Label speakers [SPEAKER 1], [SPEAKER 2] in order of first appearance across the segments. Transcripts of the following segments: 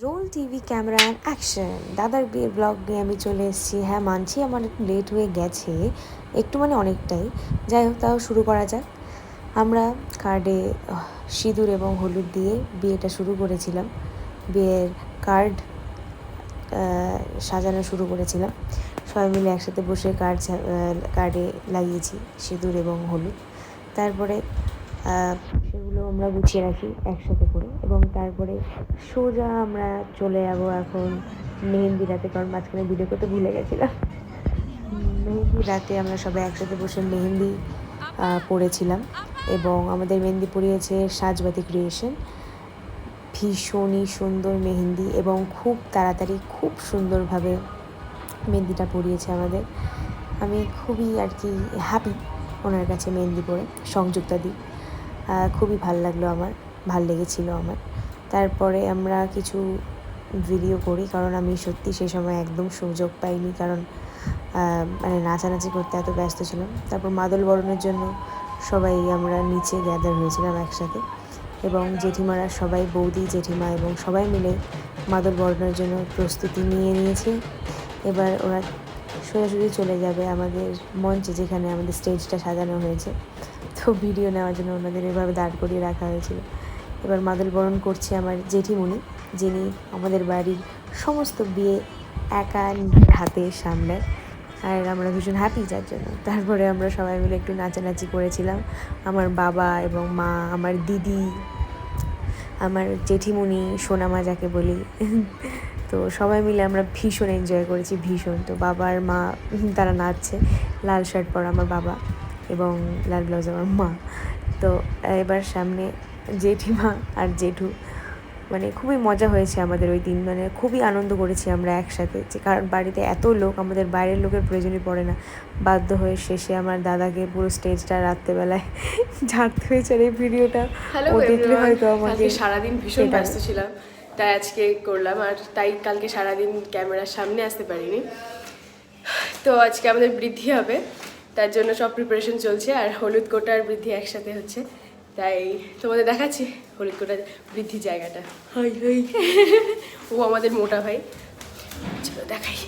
[SPEAKER 1] Role TV camera and action দাদার বিয়ের blog নিয়ে আমি চলে এসেছি। হ্যাঁ, মানছি আমার একটু লেট হয়ে গেছে, একটু মানে অনেকটাই। যাই হোক, তাও শুরু করা যাক। আমরা কার্ডে সিঁদুর এবং হলুদ দিয়ে বিয়েটা শুরু করেছিলাম। বিয়ের কার্ড সাজানো শুরু করেছিলাম। সবাই মিলে একসাথে বসে কার্ডে লাগিয়েছি সিঁদুর এবং হলুদ। তারপরে সেগুলো আমরা গুছিয়ে রাখি একসাথে করে, এবং তারপরে সোজা আমরা চলে যাবো এখন মেহেন্দি রাতে, কারণ মাঝখানে ভিডিও করতে ভুলে গেছিলাম। মেহেন্দি রাতে আমরা সবাই একসাথে বসে মেহেন্দি পড়েছিলাম, এবং আমাদের মেহেন্দি পরিয়েছে সাজবাতি ক্রিয়েশন। ভীষণই সুন্দর মেহেন্দি, এবং খুব তাড়াতাড়ি খুব সুন্দরভাবে মেহেন্দিটা পরিয়েছে আমাদের। আমি খুবই আর কি হ্যাপি ওনার কাছে মেহেন্দি পরে সংযুক্তা দিই। খুবই ভাল লাগলো, ভাল লেগেছিলো আমার। তারপরে আমরা কিছু ভিডিও করি, কারণ আমি সত্যি সেই সময় একদম সুযোগ পাইনি, কারণ মানে নাচানাচি করতে এত ব্যস্ত ছিলাম। তারপর মাদল বরণের জন্য সবাই আমরা নিচে গ্যাদার হয়েছিলাম একসাথে, এবং জেঠিমারা সবাই, বৌদি জেঠিমা এবং সবাই মিলে মাদল বরণের জন্য প্রস্তুতি নিয়ে নিয়েছে। এবার ওরা সোজাসুজি চলে যাবে আমাদের মঞ্চে, যেখানে আমাদের স্টেজটা সাজানো হয়েছে। তো ভিডিও নেওয়ার জন্য ওনাদের এভাবে দাঁড় করিয়ে রাখা হয়েছিল। এবার মাদল বরণ করছে আমার জেঠিমণি, যিনি আমাদের বাড়ির সমস্ত বিয়ে একা নিজের হাতে সামলায়, আর আমরা ভীষণ হ্যাপি যার জন্য। তারপরে আমরা সবাই মিলে একটু নাচানাচি করেছিলাম। আমার বাবা এবং মা, আমার দিদি, আমার জেঠিমণি, সোনামা যাকে বলি, তো সবাই মিলে আমরা ভীষণ এনজয় করেছি, ভীষণ। তো বাবা আর মা তারা নাচছে, লাল শার্ট পরা আমার বাবা এবং লাল ব্লাউজ আমার মা। তো এবার সামনে জেঠিমা আর জেঠু, মানে খুবই মজা হয়েছে আমাদের ওই দিন, মানে খুবই আনন্দ করেছি আমরা একসাথে। যে কারণ বাড়িতে এত লোক, আমাদের বাইরের লোকের প্রয়োজনই পড়ে না। বাধ্য হয়ে শেষে আমার দাদাকে পুরো স্টেজটা রাত্রেবেলায় ঝাড়তে হয়েছে। আর এই ভিডিওটা ও দেখলে হয়তো আমাকে,
[SPEAKER 2] সারাদিন ভীষণ ব্যস্ত ছিলাম, তাই আজকে করলাম। আর তাই কালকে সারাদিন ক্যামেরার সামনে আসতে পারিনি। তো আজকে আমাদের বৃদ্ধি হবে, তার জন্য সব প্রিপারেশন চলছে। আর হলুদ কোটা আর বৃদ্ধি একসাথে হচ্ছে, তাই তোমাদের দেখাচ্ছি হলুদ কোটার বৃদ্ধি জায়গাটা। হাই হাই, ও আমাদের মোটা ভাই, চলো দেখাই।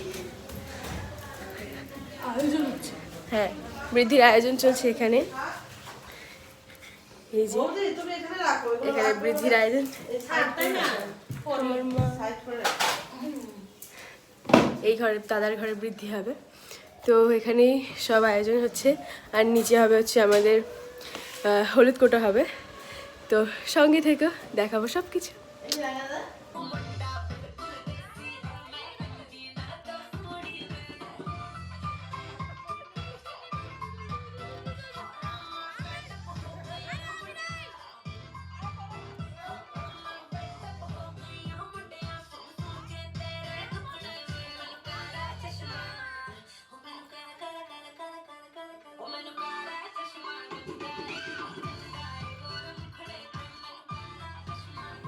[SPEAKER 2] আয়োজন হচ্ছে, হ্যাঁ, বৃদ্ধির আয়োজন চলছে এখানে। এই যে এখানে বৃদ্ধির আয়োজন, এই ঘরে দাদার ঘরে বৃদ্ধি হবে। তো এখানেই সব আয়োজন হচ্ছে, আর নিচে হবে হচ্ছে আমাদের হলুদ কোটা হবে। তো সঙ্গে থেকে দেখাবো সব কিছু।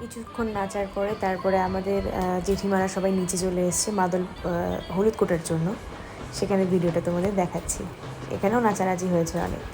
[SPEAKER 1] কিছুক্ষণ নাচার পরে তারপরে আমাদের জেঠিমারা সবাই নিচে চলে এসছে মাদল হলুদ কোটার জন্য। সেখানে ভিডিওটা তোমাদের দেখাচ্ছি। এখানেও নাচানাচি হয়েছে অনেক।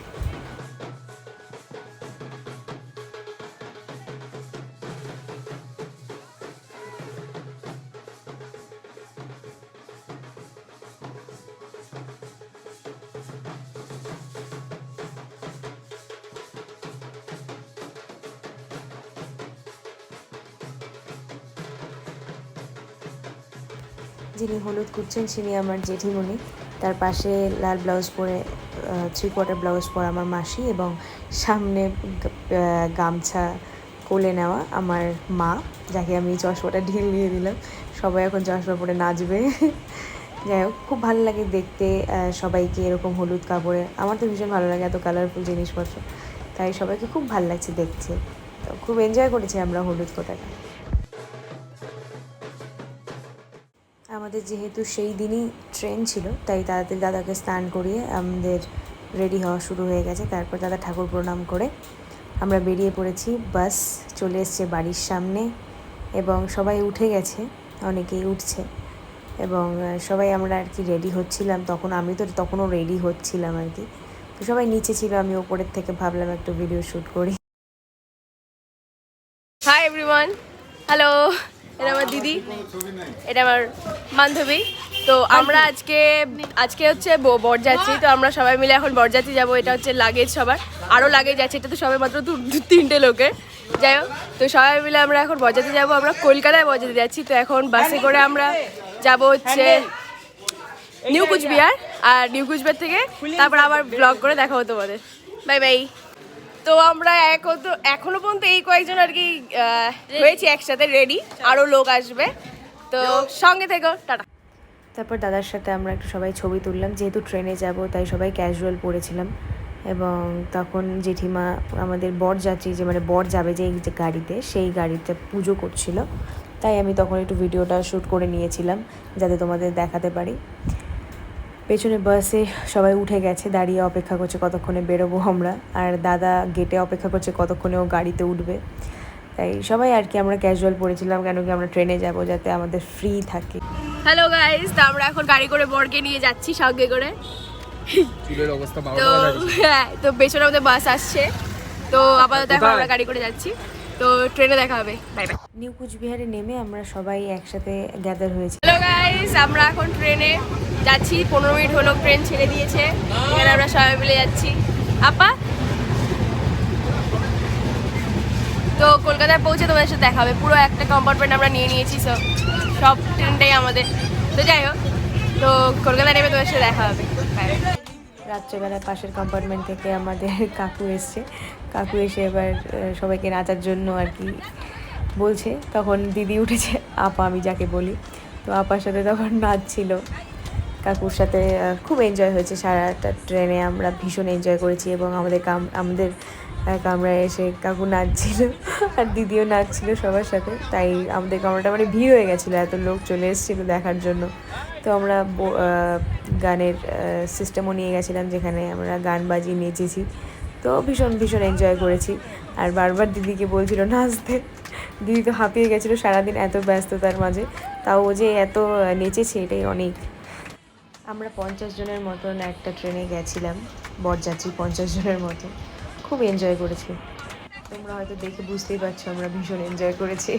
[SPEAKER 1] যিনি হলুদ কুচ্ছেন তিনি আমার জেঠিমণি, তার পাশে লাল ব্লাউজ পরে 3/4 ব্লাউজ পরা আমার মাসি, এবং সামনে গামছা কোলে নেওয়া আমার মা, যাকে আমি চশমাটা ঢিল দিয়ে দিলাম। সবাই এখন চশমা পরে নাচবে। যাই হোক, খুব ভালো লাগে দেখতে সবাইকে এরকম হলুদ কাপড়ে। আমার তো ভীষণ ভালো লাগে এত কালারফুল জিনিসপত্র, তাই সবাইকে খুব ভালো লাগছে দেখতে। তো খুব এনজয় করেছি আমরা হলুদ কোটাটা। আমাদের যেহেতু সেই দিনই ট্রেন ছিল, তাই তাড়াতাড়ি দাদাকে স্নান করিয়ে আমাদের রেডি হওয়া শুরু হয়ে গেছে। তারপর দাদা ঠাকুর প্রণাম করে আমরা বেরিয়ে পড়েছি। বাস চলে এসছে বাড়ির সামনে, এবং সবাই উঠে গেছে, অনেকেই উঠছে, এবং সবাই আমরা আর কি রেডি হচ্ছিলাম। আমি তো তখনও রেডি হচ্ছিলাম আর কি। তো সবাই নিচে ছিল, আমি ওপরের থেকে ভাবলাম একটু ভিডিও শ্যুট করি।
[SPEAKER 2] Hi everyone, hello. এটা আমার দিদি, এটা আমার বান্ধবী। তো আমরা আজকে হচ্ছে বরযাত্রী, তো আমরা সবাই মিলে এখন বরযাত্রী যাবো। এটা হচ্ছে লাগেজ সবার, আরও লাগেজ আছে, এটা তো সবাই মাত্র 3টে লোকের। যাই হোক, তো সবাই মিলে আমরা এখন বরযাত্রী যাবো। আমরা কলকাতায় বরযাত্রী যাচ্ছি। তো এখন বাসে করে আমরা যাব হচ্ছে নিউ কুচবিহার, আর নিউ কুচবিহার থেকে তারপর আবার ব্লগ করে দেখাবো তোমাদের। Bye bye. তো আমরা এখনো পর্যন্ত এই কয়েকজন আর কি হয়েছি একসাথে রেডি, আরও লোক আসবে, তো সঙ্গে থেকো, টাটা।
[SPEAKER 1] তারপর দাদার সাথে আমরা একটু সবাই ছবি তুললাম, যেহেতু ট্রেনে যাব তাই সবাই ক্যাজুয়াল পরেছিলাম। এবং তখন জেঠিমা আমাদের বরযাত্রী যে মানে বর যাবে যে গাড়িতে, সেই গাড়িতে পুজো করছিল, তাই আমি তখন একটু ভিডিওটা শ্যুট করে নিয়েছিলাম যাতে তোমাদের দেখাতে পারি। পেছনে বাসে সবাই উঠে গেছে, দাঁড়িয়ে অপেক্ষা করছে কতক্ষণে বেরোবো আমরা, আর দাদা গেটে অপেক্ষা করছে কতক্ষণে ও গাড়িতে উঠবে। তাই সবাই আর কি আমরা ক্যাজুয়াল পরেছিলাম, কেন কি আমরা ট্রেনে যাব যাতে আমাদের ফ্রি থাকে।
[SPEAKER 2] হ্যালো গাইস, তো আমরা এখন গাড়ি করে বরকে নিয়ে যাচ্ছি সঙ্গে করে। তো হ্যাঁ, তো পেছনে আমাদের বাস আসছে, তো আপাতত এখন আমরা গাড়ি করে যাচ্ছি, তো ট্রেনে দেখা হবে। Bye bye.
[SPEAKER 1] নিউ কুচবিহারে নেমে আমরা সবাই একসাথে গ্যাদার হয়েছি।
[SPEAKER 2] হ্যালো গাইস, আমরা এখন ট্রেনে যাচ্ছি। 15 মিনিট হলো ট্রেন ছেড়ে দিয়েছে, এখানে আমরা সবাই মিলে যাচ্ছি। আপা, তো কলকাতায় পৌঁছে তোমাদের সাথে দেখা হবে। পুরো একটা কম্পার্টমেন্ট আমরা নিয়ে নিয়েছি, সব ট্রেনটাই আমাদের। তো যাই হোক, তো কলকাতায় নেমে তোমাদের সাথে দেখা হবে।
[SPEAKER 1] রাত্রেবেলা পাশের কম্পার্টমেন্ট থেকে আমাদের কাকু এসছে, কাকু এসে এবার সবাইকে নাচার জন্য আর কি বলছে। তখন দিদি উঠেছে, আপা আমি যাকে বলি, তো আপার সাথে তখন নাচছিল। কাকুর সাথে খুব এনজয় হয়েছে সারাটা ট্রেনে, আমরা ভীষণ এনজয় করেছি। এবং আমাদের কামরায় এসে কাকু নাচছিল আর দিদিও নাচছিল সবার সাথে, তাই আমাদের কামরাটা মানে ভিড় হয়ে গেছিলো, এত লোক চলে এসেছিলো দেখার জন্য। তো আমরা গানের সিস্টেমও নিয়ে গেছিলাম, যেখানে আমরা গান বাজিয়ে নেচেছি। তো ভীষণ ভীষণ এনজয় করেছি। আর বারবার দিদিকে বলছিল নাচতে, দিদি তো হাঁপিয়ে গেছিলো সারাদিন এত ব্যস্ততার মাঝে, তাও ও যে এত নেচেছে এটাই অনেক। আমরা 50 জনের মতন একটা ট্রেনে গেছিলাম, বরযাত্রী 50 জনের মতো, খুব এনজয় করেছি। তোমরা হয়তো দেখে বুঝতেই পারছো আমরা ভীষণ এনজয় করেছি।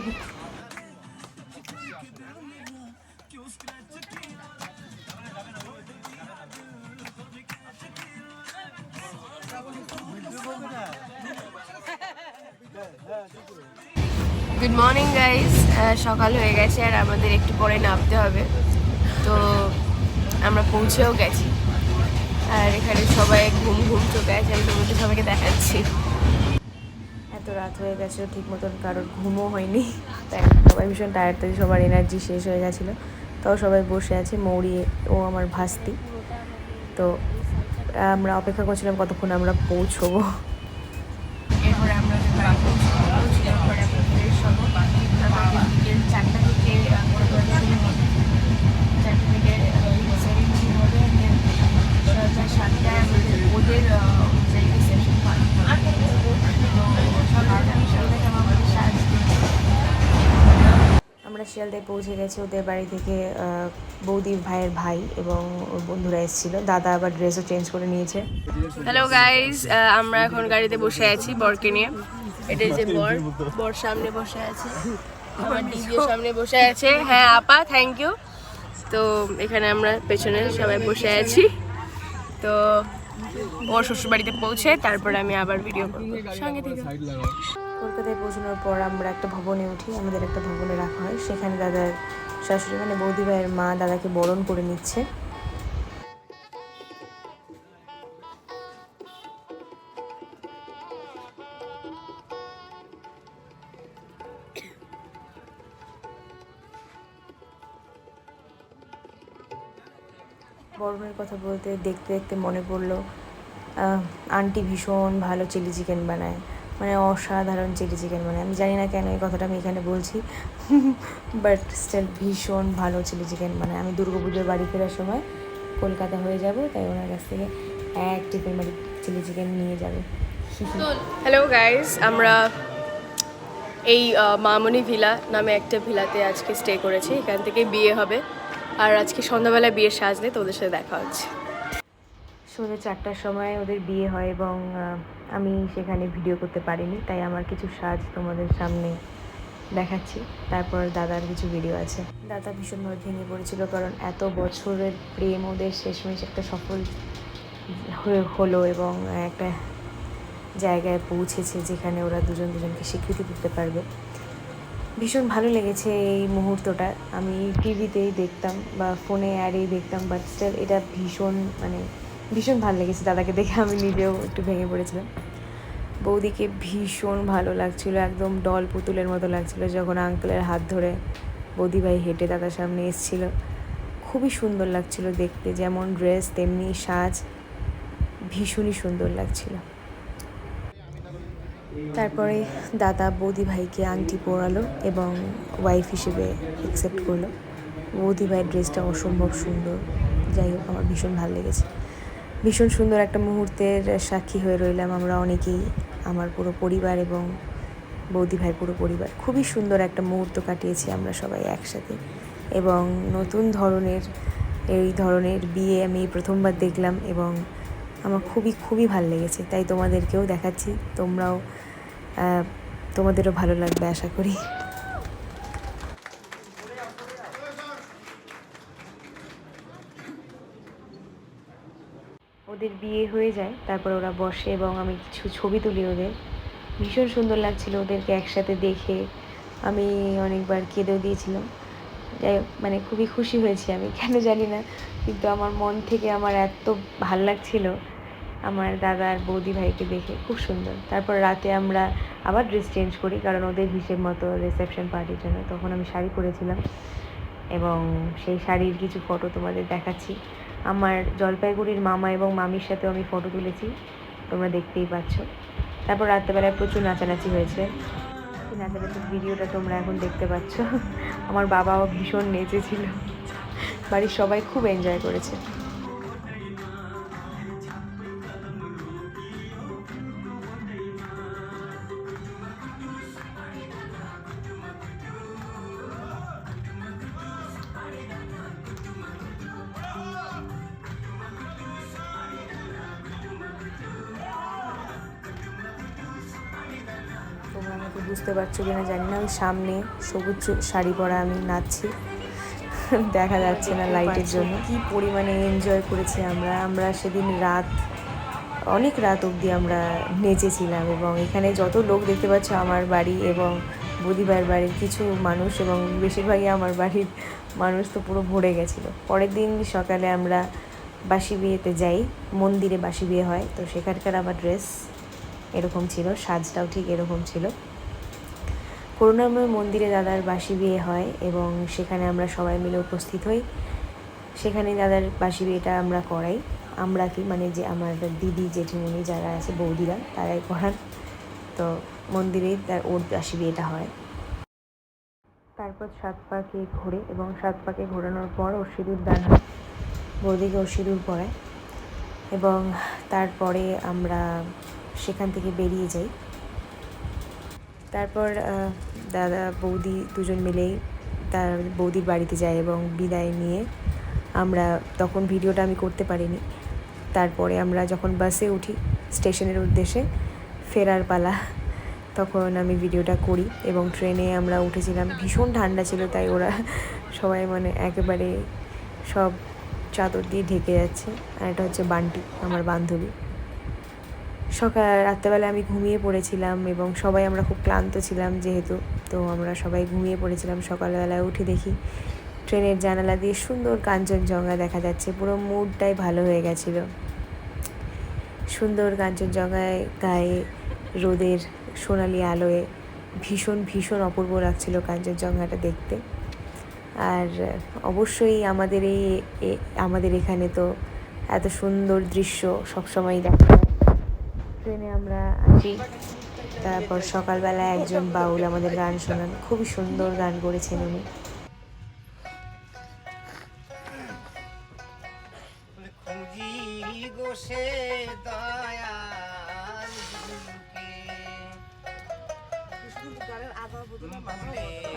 [SPEAKER 2] গুড মর্নিং গাইস, সকাল হয়ে গেছে আর আমাদের একটু পরে নামতে হবে। তো আমরা পৌঁছেও গেছি, আর এখানে সবাই ঘুম চোখে আছে, আমি তোমাদের সবাইকে দেখাচ্ছি।
[SPEAKER 1] এত রাত হয়ে গেছে, ঠিক মতন কারোর ঘুমও হয়নি, তাই সবাই ভীষণ টায়ার্ড, তাই সবার এনার্জি শেষ হয়ে গেছিলো। তাও সবাই বসে আছে, মৌরি ও আমার ভাস্তি। তো আমরা অপেক্ষা করছিলাম কতক্ষণ আমরা পৌঁছবো।
[SPEAKER 2] এরপরে আমরা
[SPEAKER 1] আমরা শিয়ালদায় পৌঁছে গেছি। ওদের বাড়ি থেকে বৌদির ভাইয়ের ভাই এবং ওর বন্ধুরা এসেছিলো, দাদা আবার ড্রেসও চেঞ্জ করে নিয়েছে।
[SPEAKER 2] হ্যালো গাইস, আমরা এখন গাড়িতে বসে আছি বরকে নিয়ে। এটা যে বর সামনে বসে আছে, আমার দিদিও সামনে বসে আছে। হ্যাঁ আপা, থ্যাংক ইউ। তো এখানে আমরা পেছনে সবাই বসে আছি। তো ওর শ্বশুরবাড়িতে পৌঁছে তারপরে আমি আবার ভিডিও করবো, সঙ্গে থেকে।
[SPEAKER 1] কলকাতায় পৌঁছানোর পর আমরা একটা ভবনে উঠি, আমাদের একটা ভবনে রাখা হয়, সেখানে দাদার শাশুড়ি মানে বৌদি ভাইয়ের মা দাদাকে বরণ করে নিচ্ছে। বরণের কথা বলতে দেখতে দেখতে মনে পড়লো আন্টি ভীষণ ভালো চিলি চিকেন বানায়, মানে অসাধারণ চিলি চিকেন বানায়। আমি জানি না কেন এই কথাটা আমি এখানে বলছি, বাট স্টিল ভীষণ ভালো চিলি চিকেন বানায়। আমি দুর্গাপুজোর বাড়ি ফেরার সময় কলকাতা হয়ে যাব, তাই ওনার কাছ থেকে এক টিফিন বাড়ি চিলি চিকেন নিয়ে যাবে।
[SPEAKER 2] হ্যালো গাইস, আমরা এই মামনি ভিলা নামে একটা ভিলাতে আজকে স্টে করেছি, এখান থেকে বিয়ে হবে। আর আজকে সন্ধ্যাবেলা বিয়ের সাজলে তো ওদের সাথে দেখা হচ্ছে।
[SPEAKER 1] সন্ধ্যে 4টার সময় ওদের বিয়ে হয় এবং আমি সেখানে ভিডিও করতে পারিনি, তাই আমার কিছু সাজ তোমাদের সামনে দেখাচ্ছি। তারপর দাদার কিছু ভিডিও আছে। দাদা ভীষণভাবে ভেঙে পড়েছিল, কারণ এত বছরের প্রেম ওদের শেষমেশ একটা সফল হলো এবং একটা জায়গায় পৌঁছেছে যেখানে ওরা দুজনকে স্বীকৃতি দিতে পারবে। ভীষণ ভালো লেগেছে এই মুহূর্তটা। আমি টিভিতেই দেখতাম বা ফোনে অ্যাডেই দেখতাম, বাট স্টিল এটা ভীষণ ভালো লেগেছে। দাদাকে দেখে আমি নিজেও একটু ভেঙে পড়েছিলাম। বৌদিকে ভীষণ ভালো লাগছিল, একদম ডল পুতুলের মতো লাগছিল যখন আঙ্কেলের হাত ধরে বৌদিভাই হেঁটে দাদার সামনে এসেছিল। খুবই সুন্দর লাগছিল দেখতে, যেমন ড্রেস তেমনি সাজ, ভীষণই সুন্দর লাগছিল। তারপরে দাদা বৌদি ভাইকে আংটি পরালো এবং ওয়াইফ হিসেবে অ্যাকসেপ্ট করলো। বৌদি ভাইয়ের ড্রেসটা অসম্ভব সুন্দর। যাই হোক, আমার ভীষণ ভালো লেগেছে। ভীষণ সুন্দর একটা মুহূর্তের সাক্ষী হয়ে রইলাম আমরা অনেকেই, আমার পুরো পরিবার এবং বৌদি ভাইয়ের পুরো পরিবার। খুবই সুন্দর একটা মুহূর্ত কাটিয়েছি আমরা সবাই একসাথে, এবং নতুন এই ধরনের বিয়ে আমি প্রথমবার দেখলাম এবং আমার খুবই ভালো লেগেছে। তাই তোমাদেরকেও দেখাচ্ছি, তোমাদেরও ভালো লাগবে আশা করি। ওদের বিয়ে হয়ে যায়, তারপর ওরা বসে এবং আমি কিছু ছবি তুলি ওদের। ভীষণ সুন্দর লাগছিল ওদেরকে একসাথে দেখে। আমি অনেকবার কেঁদেও দিয়েছিলাম। যাই হোক, খুবই খুশি হয়েছি আমি, কেন জানি না, কিন্তু আমার মন থেকে আমার এত ভাল লাগছিল আমার দাদা আর বৌদি ভাইকে দেখে। খুব সুন্দর। তারপর রাতে আমরা আবার ড্রেস চেঞ্জ করি, কারণ ওদের হিসেব মতো রিসেপশন পার্টির জন্য। তখন আমি শাড়ি পরেছিলাম এবং সেই শাড়ির কিছু ফটো তোমাদের দেখাচ্ছি। আমার জলপাইগুড়ির মামা এবং মামির সাথেও আমি ফটো তুলেছি, তোমরা দেখতেই পাচ্ছ। তারপর রাত্রেবেলায় প্রচুর নাচানাচি হয়েছে। সেই নাচানাচির ভিডিওটা তোমরা এখন দেখতে পাচ্ছ। আমার বাবাও ভীষণ নেচেছিল, বাড়ির সবাই খুব এনজয় করেছে। তোমরা আমাকে বুঝতে পারছো কিনা জানি না, আমি সামনে সবুজ শাড়ি পরা আমি নাচছি, দেখা যাচ্ছে না লাইটের জন্য। কি পরিমাণে এনজয় করেছি আমরা সেদিন অনেক রাত অবধি আমরা নেচেছিলাম। এবং এখানে যত লোক দেখতে পাচ্ছ, আমার বাড়ি এবং বৌদিভাইয়ের বাড়ির কিছু মানুষ এবং বেশিরভাগই আমার বাড়ির মানুষ তো পুরো ভরে গেছিলো। পরের দিন সকালে আমরা বাসি বিয়েতে যাই, মন্দিরে বাসি বিয়ে হয়, তো সেখানকার আবার ড্রেস এরকম ছিল, সাজটাও ঠিক এরকম ছিল। করুণাময় মন্দিরে দাদার বাসি বিয়ে হয় এবং সেখানে আমরা সবাই মিলে উপস্থিত হই। সেখানে দাদার বাসি বিয়েটা আমরা করাই। আমরা কি যে আমার দিদি জেঠিমণি যারা আছে, বৌদিরা, তারাই করান। তো মন্দিরেই ওর বাসি বিয়েটা হয়। তারপর 7 পাকে ঘোরে এবং 7 পাকে ঘোরানোর পর ওর সিঁদুর দান হয়, বৌদিকে ওর সিঁদুর পরায় এবং তারপরে আমরা সেখান থেকে বেরিয়ে যাই। তারপর দাদা বৌদি দুজন মিলেই তার বৌদির বাড়িতে যায় এবং বিদায় নিয়ে আমরা, তখন ভিডিওটা আমি করতে পারিনি। তারপরে আমরা যখন বাসে উঠি স্টেশনের উদ্দেশ্যে ফেরার পালা, তখন আমি ভিডিওটা করি। এবং ট্রেনে আমরা উঠেছিলাম, ভীষণ ঠান্ডা ছিল, তাই ওরা সবাই একেবারে সব চাদর দিয়ে ঢেকে যাচ্ছে। আর এটা হচ্ছে বান্টি, আমার বান্ধবী। রাত্রেবেলা আমি ঘুমিয়ে পড়েছিলাম এবং সবাই আমরা খুব ক্লান্ত ছিলাম যেহেতু, তো আমরা সবাই ঘুমিয়ে পড়েছিলাম। সকালবেলায় উঠে দেখি ট্রেনের জানালা দিয়ে সুন্দর কাঞ্চনজঙ্ঘা দেখা যাচ্ছে। পুরো মুডটাই ভালো হয়ে গেছিলো। সুন্দর কাঞ্চনজঙ্ঘায় গায়ে রোদের সোনালি আলোয় ভীষণ অপূর্ব লাগছিল কাঞ্চনজঙ্ঘাটা দেখতে। আর অবশ্যই আমাদের এখানে তো এত সুন্দর দৃশ্য সবসময় দেখা যায়। ট্রেনে আমরা আসি, তারপর সকালবেলায় একজন বাউল আমাদের গান শোনান, খুবই সুন্দর গান করেছেন উনি।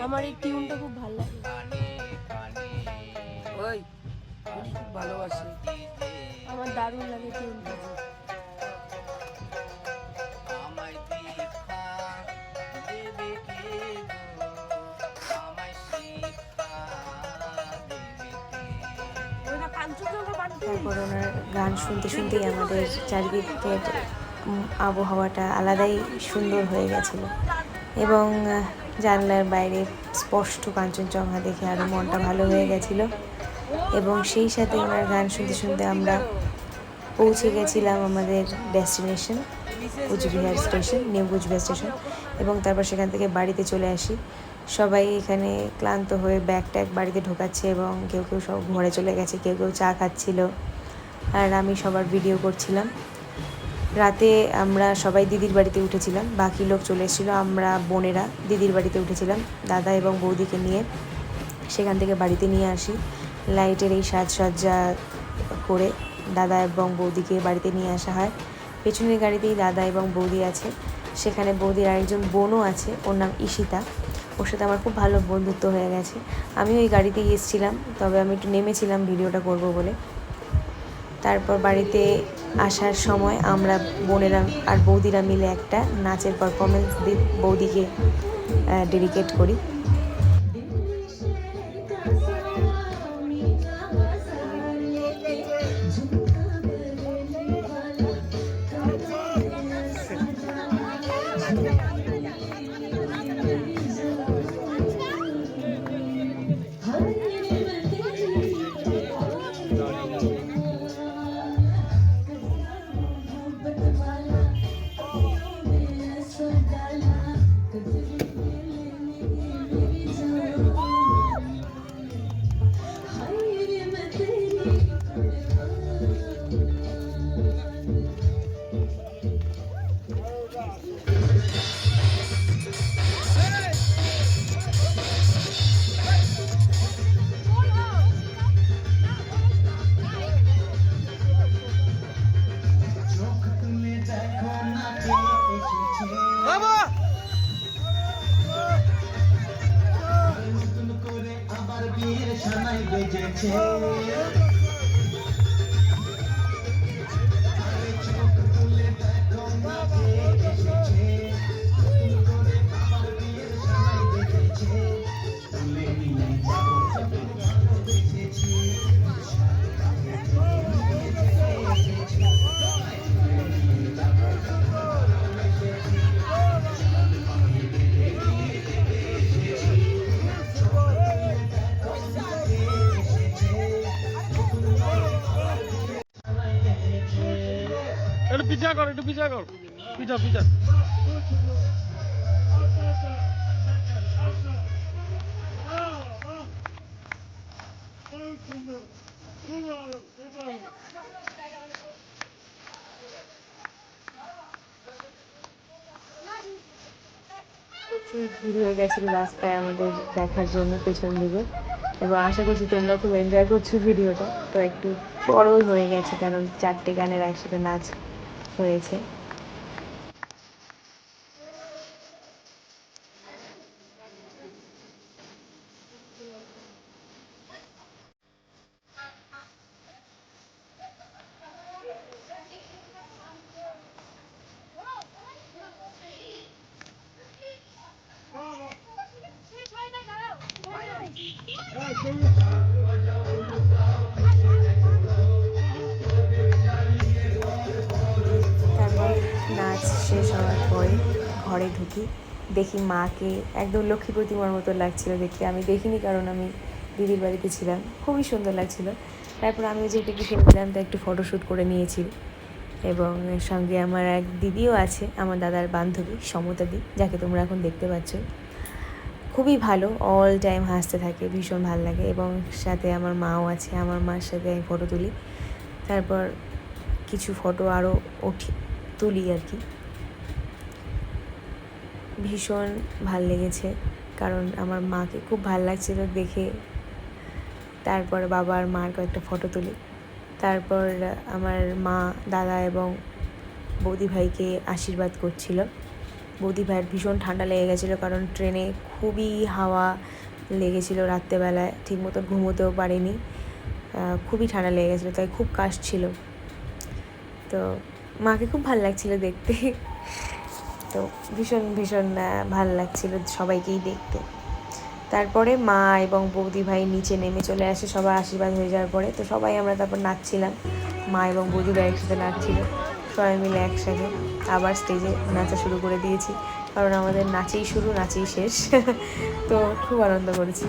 [SPEAKER 2] আমার এই টিউনটা খুব ভালো লাগে।
[SPEAKER 3] খুব ভালোবাসি,
[SPEAKER 2] আমার দারুণ লাগে টিউনটা।
[SPEAKER 1] তারপর ওনার গান শুনতে শুনতেই আমাদের চারিদিকের আবহাওয়াটা আলাদাই সুন্দর হয়ে গেছিলো এবং জানলার বাইরে স্পষ্ট কাঞ্চনজঙ্ঘা দেখে আরও মনটা ভালো হয়ে গেছিলো। এবং সেই সাথে ওনার গান শুনতে শুনতে আমরা পৌঁছে গেছিলাম আমাদের destination Cooch Behar station, new Cooch Behar station. এবং তারপর সেখান থেকে বাড়িতে চলে আসি। সবাই এখানে ক্লান্ত হয়ে ব্যাগ ট্যাগ বাড়িতে ঢোকাচ্ছে এবং কেউ কেউ সব ঘরে চলে গেছে, কেউ কেউ চা খাচ্ছিল, আর আমি সবার ভিডিও করছিলাম। রাতে আমরা সবাই দিদির বাড়িতে উঠেছিলাম, বাকি লোক চলে এসেছিলো। আমরা বোনেরা দিদির বাড়িতে উঠেছিলাম দাদা এবং বৌদিকে নিয়ে। সেখান থেকে বাড়িতে নিয়ে আসি লাইটের এই সাজসজ্জা করে দাদা এবং বৌদিকে বাড়িতে নিয়ে আসা হয়। পেছনের গাড়িতেই দাদা এবং বৌদি আছে, সেখানে বৌদির আরেকজন বোনও আছে, ওর নাম ঈশিতা। ওর সাথে আমার খুব ভালো বন্ধুত্ব হয়ে গেছে। আমিও ওই গাড়িতেই এসেছিলাম, তবে আমি একটু নেমেছিলাম ভিডিওটা করব বলে। তারপর বাড়িতে আসার সময় আমরা বোনেরা আর বৌদিরা মিলে একটা নাচের পারফরমেন্স বৌদিকে ডেডিকেট করি।
[SPEAKER 3] একটু পিছা কর, একটু পিছা কর, পিছা পিছা।
[SPEAKER 1] প্রচুর ভিড় হয়ে গেছিলো রাস্তায় আমাদের দেখার জন্য পেছন দিকে, এবং আশা করছি তোমরা খুব এনজয় করছো ভিডিওটা। তো একটু বড়ই হয়ে গেছে কারণ 4টে গানের একসাথে নাচ হয়েছে। তারপর নাচ শেষ হওয়ার পরে ঘরে ঢুকি, দেখি মাকে একদম লক্ষ্মী প্রতিমার মতো লাগছিলো দেখতে। আমি দেখিনি কারণ আমি দিদির বাড়িতে ছিলাম, খুবই সুন্দর লাগছিলো। তারপর আমি যেটা একটু খেলছিলাম তা একটু ফটোশ্যুট করে নিয়েছি, এবং সঙ্গে আমার এক দিদিও আছে, আমার দাদার বান্ধবী সমতা দি, যাকে তোমরা এখন দেখতে পাচ্ছ। খুবই ভালো, অল টাইম হাসতে থাকে, ভীষণ ভালো লাগে। এবং সাথে আমার মাও আছে, আমার মার সাথে আমি ফটো তুলি। তারপর কিছু ফটো আরও তুলি আর কি। ভীষণ ভাল লেগেছে কারণ আমার মাকে খুব ভাল লাগছিল দেখে। তারপর বাবা আর মার কয়েকটা ফটো তুলি। তারপর আমার মা, দাদা এবং বৌদি ভাইকে আশীর্বাদ করছিল। বৌদি ভাইয়ের ভীষণ ঠান্ডা লেগে গেছিলো কারণ ট্রেনে খুবই হাওয়া লেগেছিলো, রাত্রেবেলায় ঠিক মতো ঘুমোতেও পারিনি, খুবই ঠান্ডা লেগে গেছিলো, তাই খুব কাশছিল। তো মাকে খুব ভালো লাগছিলো দেখতে, তো ভীষণ ভীষণ ভালো লাগছিলো সবাইকেই দেখতে। তারপরে মা এবং বৌদি ভাই নিচে নেমে চলে আসে সবার আশীর্বাদ হয়ে যাওয়ার পরে। তো সবাই আমরা তারপর নাচছিলাম, মা এবং বৌদি ভাই একসাথে নাচছিল, সবাই মিলে একসাথে আবার স্টেজে নাচা শুরু করে দিয়েছি, কারণ আমাদের নাচেই শুরু নাচেই শেষ। তো খুব আনন্দ করেছি।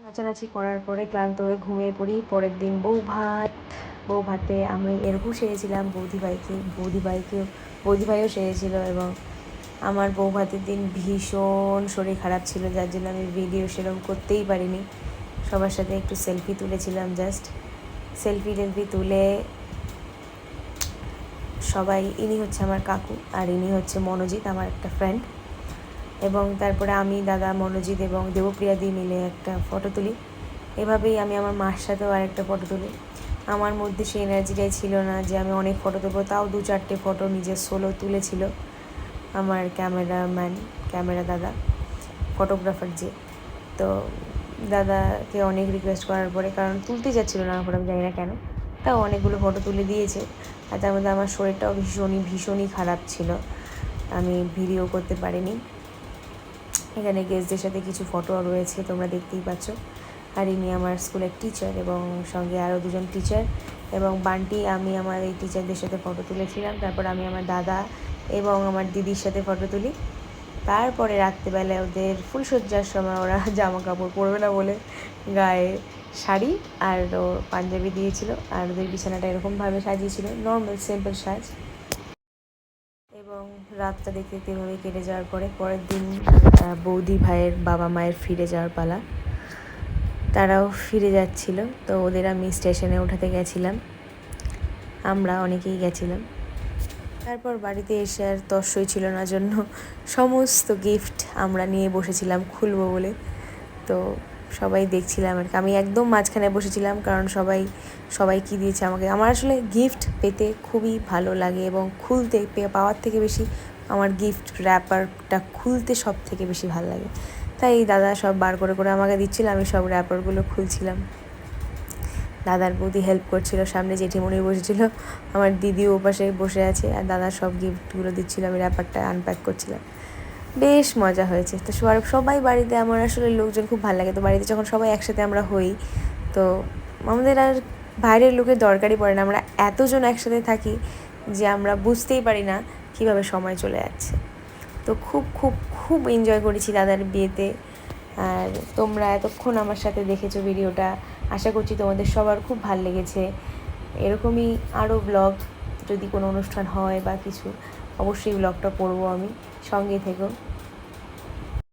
[SPEAKER 1] নাচানাচি করার পরে ক্লান্ত হয়ে ঘুমিয়ে পড়ি। পরের দিন বউ ভাতে আমি এরকম সেরেছিলাম বৌদি ভাইও সেরেছিল, এবং আমার বউ ভাতের দিন ভীষণ শরীর খারাপ ছিল, যার জন্য আমি ভিডিও সেরকম করতেই পারিনি। সবার সাথে একটু সেলফি তুলেছিলাম, জাস্ট সেলফি তুলে সবাই। ইনি হচ্ছে আমার কাকু, আর ইনি হচ্ছে মনোজিৎ, আমার একটা ফ্রেন্ড। এবং তারপরে আমি, দাদা, মনোজিৎ এবং দেবপ্রিয়া দি মিলে একটা ফটো তুলি। এভাবেই আমি আমার মার সাথেও আরেকটা ফটো তুলি। আমার মধ্যে সেই এনার্জিটাই ছিল না যে আমি অনেক ফটো তুলবো, তাও 2-4টে ফটো নিজের সোলো তুলেছিল আমার ক্যামেরা দাদা, ফটোগ্রাফার যে। তো দাদাকে অনেক রিকোয়েস্ট করার পরে, কারণ তুলতে যাচ্ছিলো না ফটো, আমি জানি না কেন, তাও অনেকগুলো ফটো তুলে দিয়েছে। আর তার মধ্যে আমার শরীরটাও ভীষণই খারাপ ছিল, আমি ভিডিও করতে পারিনি। এখানে গেস্টদের সাথে কিছু ফটো রয়েছে, তোমরা দেখতেই পাচ্ছ। আর ইনি আমার স্কুলের টিচার, এবং সঙ্গে আরও 2জন টিচার এবং বান্টি। আমি আমার এই টিচারদের সাথে ফটো তুলেছিলাম। তারপর আমি আমার দাদা এবং আমার দিদির সাথে ফটো তুলি। তারপরে রাত্রিবেলায় ওদের ফুলসজ্জার সময় ওরা জামা কাপড় পরবে না বলে গায়ে শাড়ি আর পাঞ্জাবি দিয়েছিল, আর ওদের বিছানাটা এরকমভাবে সাজিয়েছিল, নর্মাল সিম্পল সাজ। এবং রাতটা দেখতে দেখতে এভাবে কেটে যাওয়ার পরে পরের দিন বৌদি ভাইয়ের বাবা মায়ের ফিরে যাওয়ার পালা। তারাও ফিরে যাচ্ছিল, তো ওদের আমি স্টেশনে ওঠাতে গেছিলাম, আমরা অনেকেই গেছিলাম। তারপর বাড়িতে এসে আর তস্যই ছিল না, জন্য সমস্ত গিফট আমরা নিয়ে বসেছিলাম খুলবো বলে। তো সবাই দেখছিলাম আর কি, আমি একদম মাঝখানে বসেছিলাম, কারণ সবাই কী দিয়েছে আমাকে। আমার আসলে গিফট পেতে খুবই ভালো লাগে, এবং পাওয়ার থেকে বেশি আমার গিফট র্যাপারটা খুলতে সব থেকে বেশি ভালো লাগে। তাই দাদা সব বার করে আমাকে দিচ্ছিল, আমি সব র্যাপারগুলো খুলছিলাম। দাদার বৌদি হেল্প করছিল, সামনে জেঠিমণি বসেছিল, আমার দিদিও ওপাশে বসে আছে, আর দাদা সব গিফটগুলো দিচ্ছিল, আমি র্যাপারটা আনপ্যাক করছিলাম। বেশ মজা হয়েছে। তো সবাই বাড়িতে, আমার আসলে লোকজন খুব ভালো লাগে। তো বাড়িতে যখন সবাই একসাথে আমরা হই, তো আমাদের আর বাইরের লোকের দরকারই পড়ে না, আমরা এতজন একসাথে থাকি যে আমরা বুঝতেই পারি না কীভাবে সময় চলে যাচ্ছে। তো খুব এনজয় করেছি দাদার বিয়েতে। আর তোমরা এতক্ষণ আমার সাথে দেখেছো ভিডিওটা, আশা করছি তোমাদের সবার খুব ভালো লেগেছে। এরকমই আরও ব্লগ, যদি কোনো অনুষ্ঠান হয় বা কিছু, অবশ্যই ব্লগটা করবো আমি, সঙ্গে থেকো।